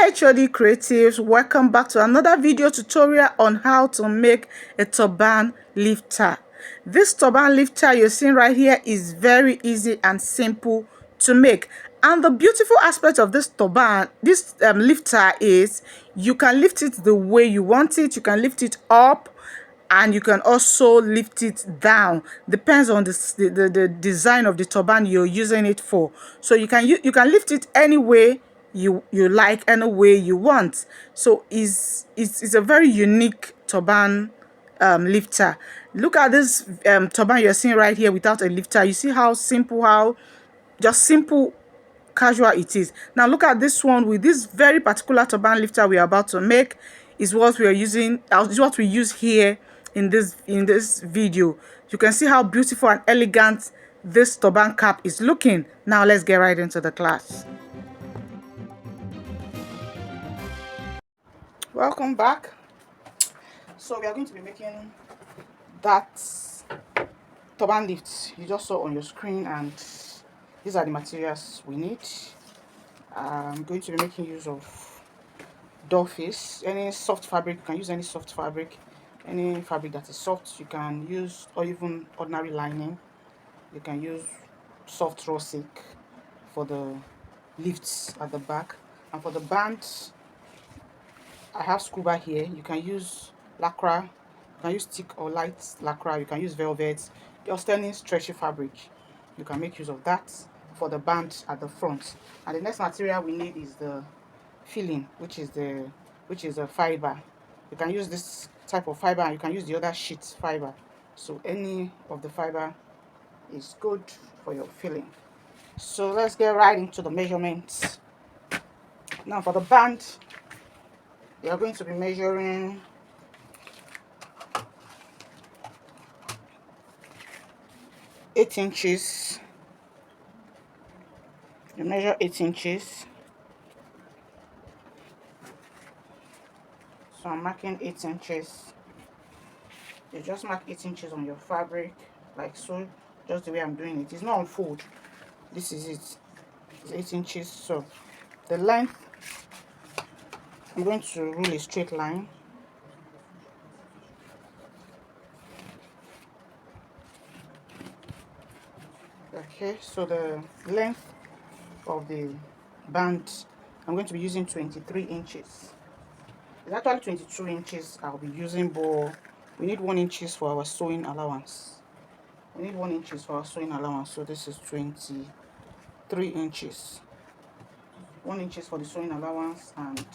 HOD Creatives, welcome back to another video tutorial on how to make a turban lifter. This turban lifter you're seeing right here is very easy and simple to make, and the beautiful aspect of this turban, this lifter, is you can lift it the way you want it. You can lift it up and you can also lift it down, depends on the design of the turban you're using it for. So you can lift it any way you like, any way you want. So it's a very unique turban lifter. Look at this turban you're seeing right here without a lifter. You see how simple, how just simple, casual it is. Now look at this one with this very particular turban lifter we are about to make. Is what we are using, is what we use here in this video. You can see how beautiful and elegant this turban cap is looking. Now let's get right into the class. Welcome back. So we are going to be making that turban lift you just saw on your screen, and these are the materials we need. I'm going to be making use of doll face, any soft fabric. You can use any soft fabric, any fabric that is soft. You can use, or even ordinary lining. You can use soft raw silk for the lifts at the back. And for the bands, I have scuba here. You can use lycra, you can use thick or light lycra, you can use velvet, just any stretchy fabric. You can make use of that for the band at the front. And the next material we need is the filling, which is a fiber. You can use this type of fiber, and you can use the other sheet fiber. So any of the fiber is good for your filling. So let's get right into the measurements. Now for the band, we are going to be measuring 8 inches. You measure 8 inches. So I'm marking 8 inches. You just mark 8 inches on your fabric, like so, just the way I'm doing it. It's not on fold. This is it. It's 8 inches. So the length, I'm going to rule a straight line. Okay, so the length of the band, I'm going to be using 23 inches. It's actually 22 inches I'll be using, but we need 1 inches for our sewing allowance. We need 1 inches for our sewing allowance, so this is 23 inches. 1 inches for the sewing allowance, and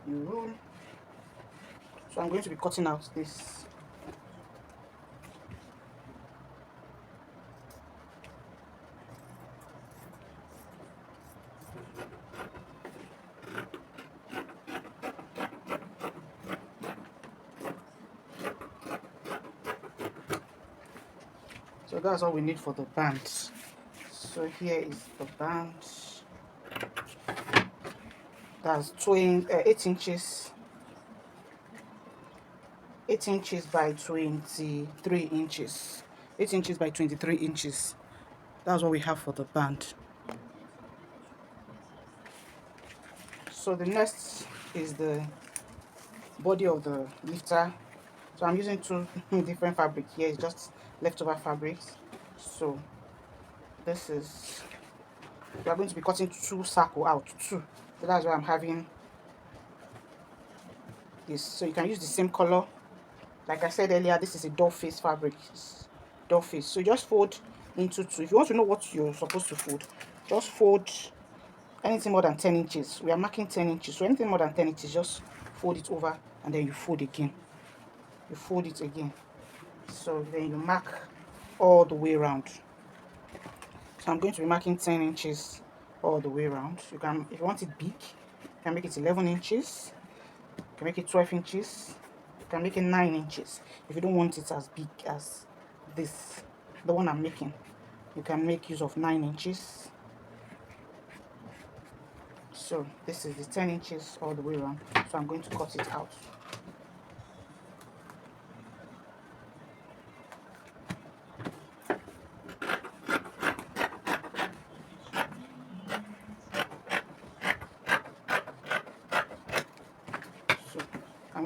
you rule. So I'm going to be cutting out this. So that's all we need for the band. So here is the band. That's 8 inches. 8 inches by 23 inches. 8 inches by 23 inches. That's what we have for the band. So the next is the body of the lifter. So I'm using 2 different fabrics here. It's just leftover fabrics. So this is, we are going to be cutting 2 circles out, 2. So that's why I'm having this. So you can use the same color. Like I said earlier, this is a doll face fabric. Doll face. So just fold into 2. If you want to know what you're supposed to fold, just fold anything more than 10 inches. We are marking 10 inches. So anything more than 10 inches, just fold it over, and then you fold again. You fold it again. So then you mark all the way around. So I'm going to be marking 10 inches all the way around. You can, if you want it big, you can make it 11 inches. You can make it 12 inches. You can make it 9 inches. If you don't want it as big as this, the one I'm making, you can make use of 9 inches. So this is the 10 inches all the way around. So I'm going to cut it out.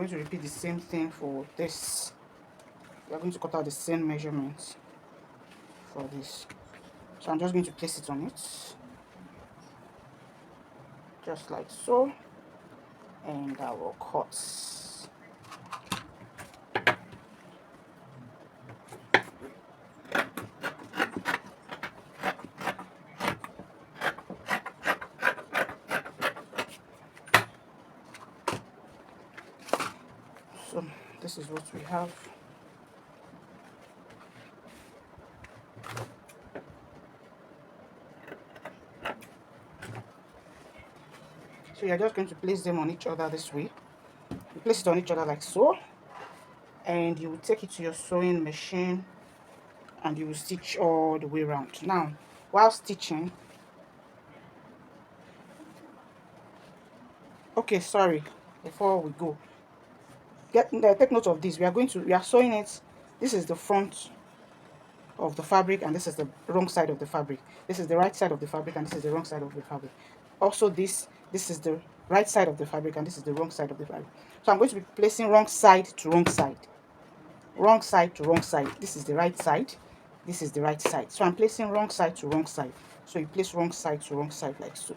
going to repeat the same thing for this. We are going to cut out the same measurements for this. So I'm just going to place it on it, just like so, and I will cut. So this is what we have. So you're just going to place them on each other this way. You place it on each other like so, and you will take it to your sewing machine and you will stitch all the way around. Now, while stitching, okay, sorry, before we go, take note of this. We are sewing it. This is the front of the fabric and this is the wrong side of the fabric. This is the right side of the fabric and this is the wrong side of the fabric. Also this is the right side of the fabric and this is the wrong side of the fabric. So I'm going to be placing wrong side to wrong side, wrong side to wrong side. This is the right side, this is the right side. So I'm placing wrong side to wrong side. So you place wrong side to wrong side like so.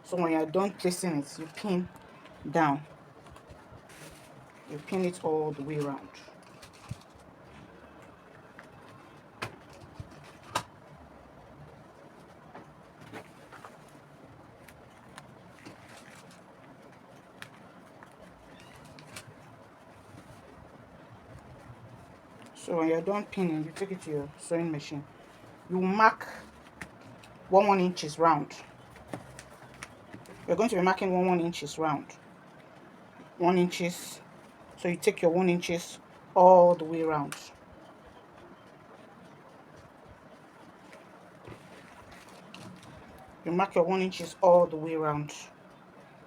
So when you're done placing it, you pin down, you pin it all the way around. So when you're done pinning, you take it to your sewing machine. You mark 1 inches round. You're going to be marking 1 inches round. 1 inches. So you take your 1 inches all the way around. You mark your 1 inches all the way around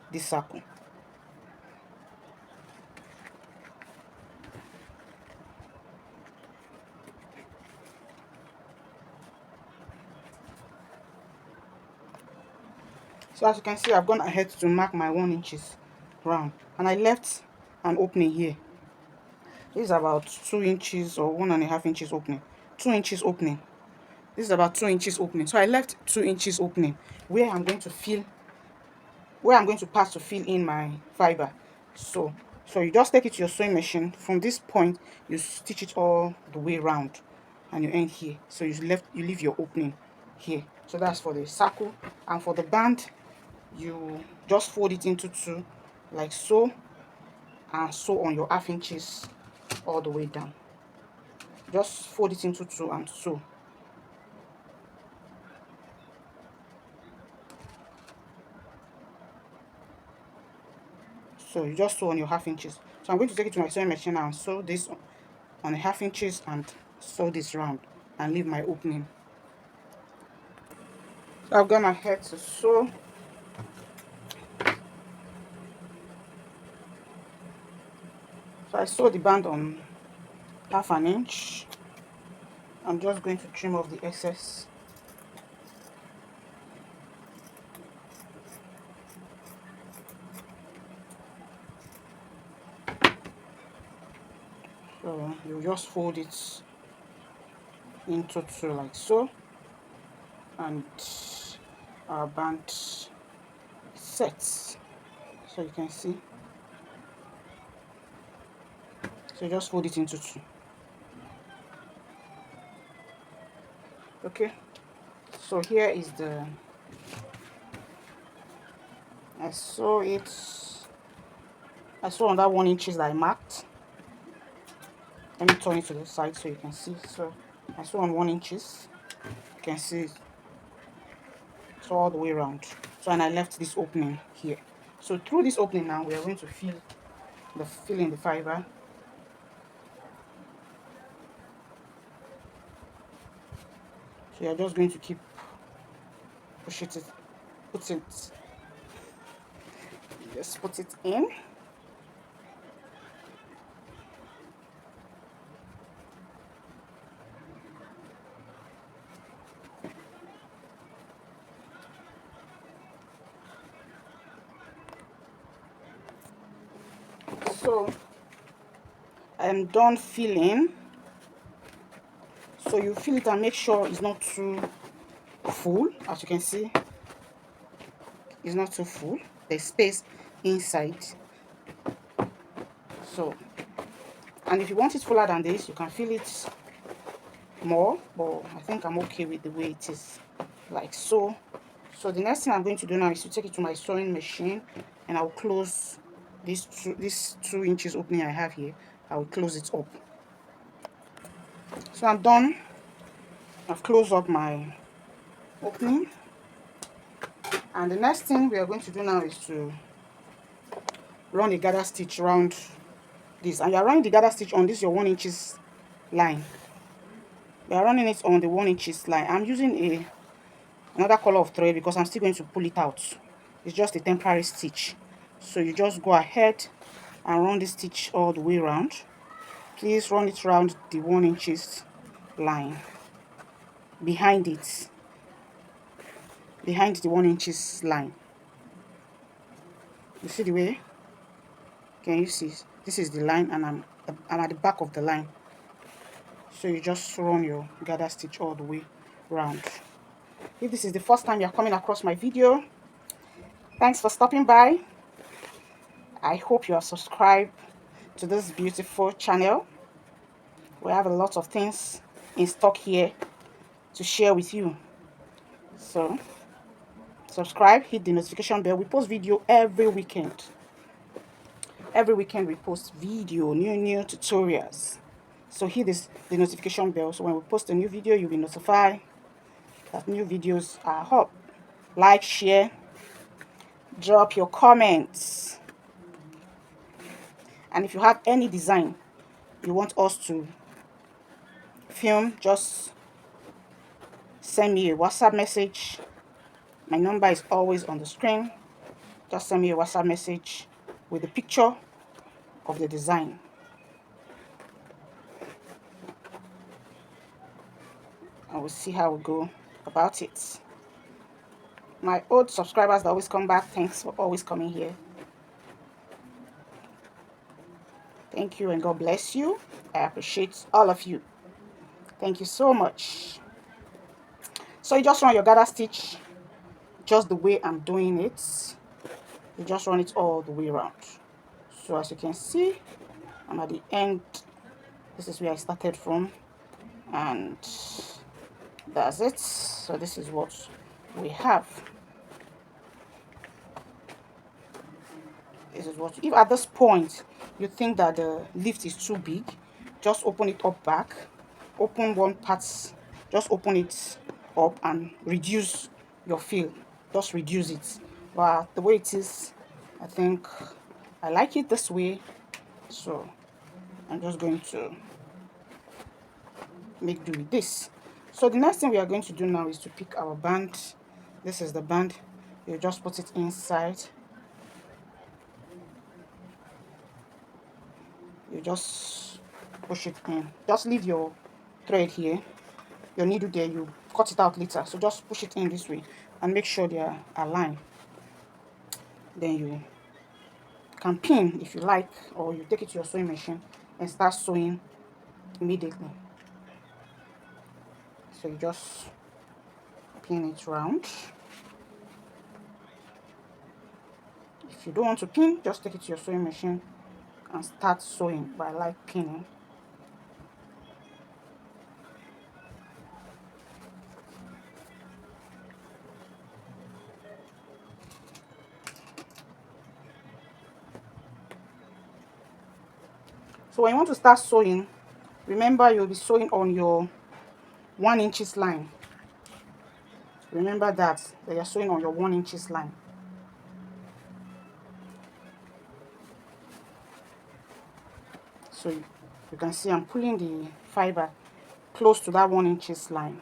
this circle. So as you can see, I've gone ahead to mark my 1 inches round, and I left an opening here. This is about 2 inches or 1.5 inches opening. 2 inches opening. This is about 2 inches opening. So I left 2 inches opening where I'm going to pass to fill in my fiber. So you just take it to your sewing machine. From this point, you stitch it all the way around, and you end here. So you leave your opening here. So that's for the circle, and for the band, you just fold it into two, like so, and sew on your 1/2 inches all the way down. Just fold it into two and sew. So you just sew on your 1/2 inches. So I'm going to take it to my sewing machine and sew this on 1/2 inches and sew this round and leave my opening. So I've gone ahead to sew. So I sew the band on 1/2 inch. I'm just going to trim off the excess. So you just fold it into two like so, and our band sets. So you can see. So you just fold it into two. Okay. So here is I sew it. I sew on that 1 inches that I marked. Let me turn it to the side so you can see. So I sew on 1 inches. You can see it. So all the way around. So and I left this opening here. So through this opening now we are going to fill in the fiber. So you're just going to keep push it, just put it in. So I am done filling. So you fill it and make sure it's not too full. As you can see, it's not too full. There's space inside. So, and if you want it fuller than this, you can fill it more, but I think I'm okay with the way it is, like so. So the next thing I'm going to do now is to take it to my sewing machine, and I'll close this 2 inches opening I have here. I will close it up. So I'm done. I've closed up my opening, and the next thing we are going to do now is to run a gather stitch around this, and you are running the gather stitch on this your 1 inches line. We are running it on the 1 inches line. I'm using another color of thread because I'm still going to pull it out. It's just a temporary stitch. So you just go ahead and run the stitch all the way around. Please run it around the 1 inches line, behind the 1 inches line. You see the way? Can you see? This is the line, and I'm at the back of the line. So you just run your gather stitch all the way round. If this is the first time you're coming across my video, thanks for stopping by. I hope you are subscribed to this beautiful channel. We have a lot of things in stock here to share with you. So subscribe, hit the notification bell. We post video every weekend. Every weekend we post video, new tutorials. So hit the notification bell, so when we post a new video, you'll be notified that new videos are up. Like, share, drop your comments, and if you have any design you want us to film, just send me a WhatsApp message. My number is always on the screen. Just send me a WhatsApp message with a picture of the design. And we'll see how we go about it. My old subscribers that always come back, thanks for always coming here. Thank you, and God bless you. I appreciate all of you. Thank you so much. So you just run your gather stitch just the way I'm doing it. You just run it all the way around. So as you can see, I'm at the end. This is where I started from, and that's it. So this is what we have. This is what, if at this point you think that the lift is too big, just open it up back, open one part, just open it up and reduce your fill. Just reduce it. But the way it is, I think I like it this way, so I'm just going to make do with this. So the next thing we are going to do now is to pick our band. This is the band. You just put it inside. You just push it in. Just leave your thread here, your needle there. You cut it out later, so just push it in this way and make sure they are aligned. Then you can pin if you like, or you take it to your sewing machine and start sewing immediately. So you just pin it round. If you don't want to pin, just take it to your sewing machine and start sewing. But I like pinning. So when you want to start sewing, remember you'll be sewing on your 1 inches line. Remember that you're sewing on your 1 inches line. So you can see I'm pulling the fiber close to that 1 inches line.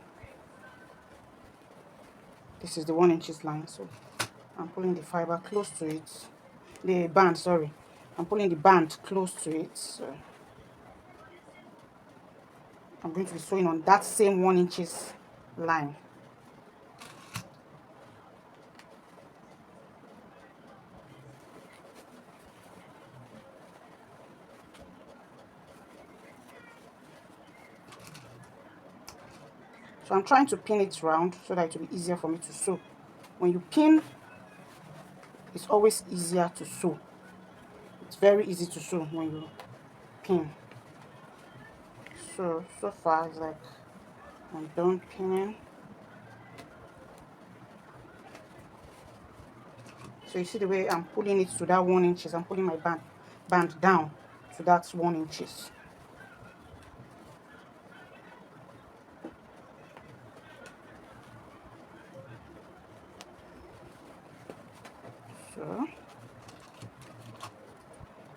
This is the 1 inches line, so I'm pulling the fiber close to it. The band, sorry. I'm pulling the band close to it. So I'm going to be sewing on that same 1 inches line. So I'm trying to pin it round so that it will be easier for me to sew. When you pin, it's always easier to sew. It's very easy to sew when you pin. So far it's like I'm done pinning. So you see the way I'm pulling it to that 1 inches. I'm pulling my band down to that 1 inches. So I'm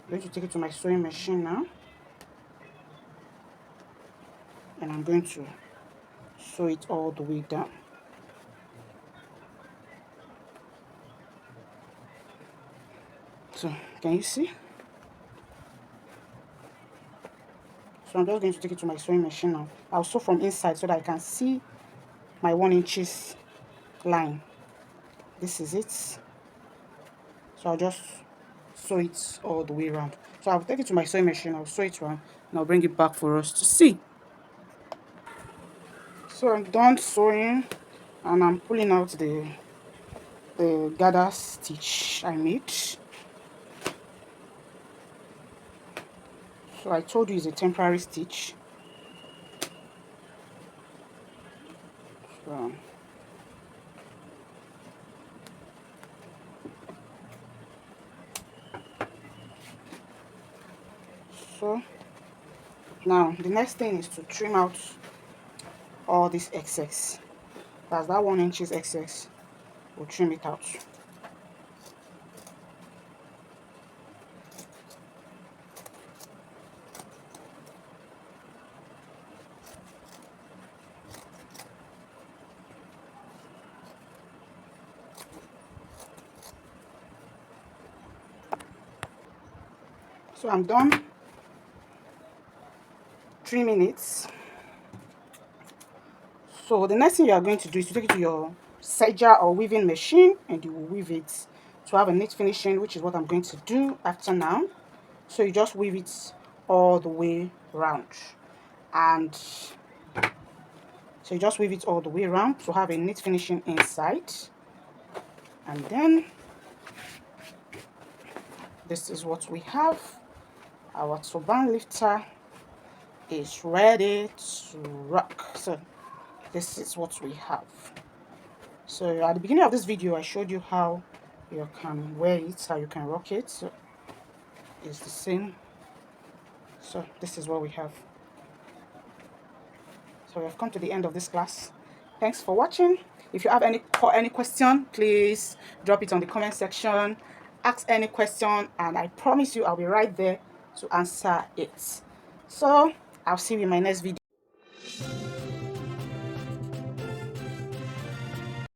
going to take it to my sewing machine now, and I'm going to sew it all the way down. So can you see? So I'm just going to take it to my sewing machine now. I'll sew from inside so that I can see my 1 inches line. This is it. So I'll just sew it all the way around. So I'll take it to my sewing machine, I'll sew it around, and I'll bring it back for us to see. So I'm done sewing, and I'm pulling out the gather stitch I made. So I told you it's a temporary stitch. So now the next thing is to trim out all this excess. That's that 1 inches excess. We'll trim it out. So I'm done trimming it. So the next thing you are going to do is to take it to your serger or weaving machine, and you will weave it to have a neat finishing, which is what I'm going to do after now. So you just weave it all the way around, and so you just weave it all the way around to have a neat finishing inside. And then this is what we have. Our turban lifter is ready to rock. So this is what we have. So at the beginning of this video I showed you how you can wear it, how you can rock it. So it's the same. So this is what we have. So we have come to the end of this class. Thanks for watching. If you have any question, please drop it on the comment section. Ask any question, and I promise you I'll be right there to answer it. So I'll see you in my next video.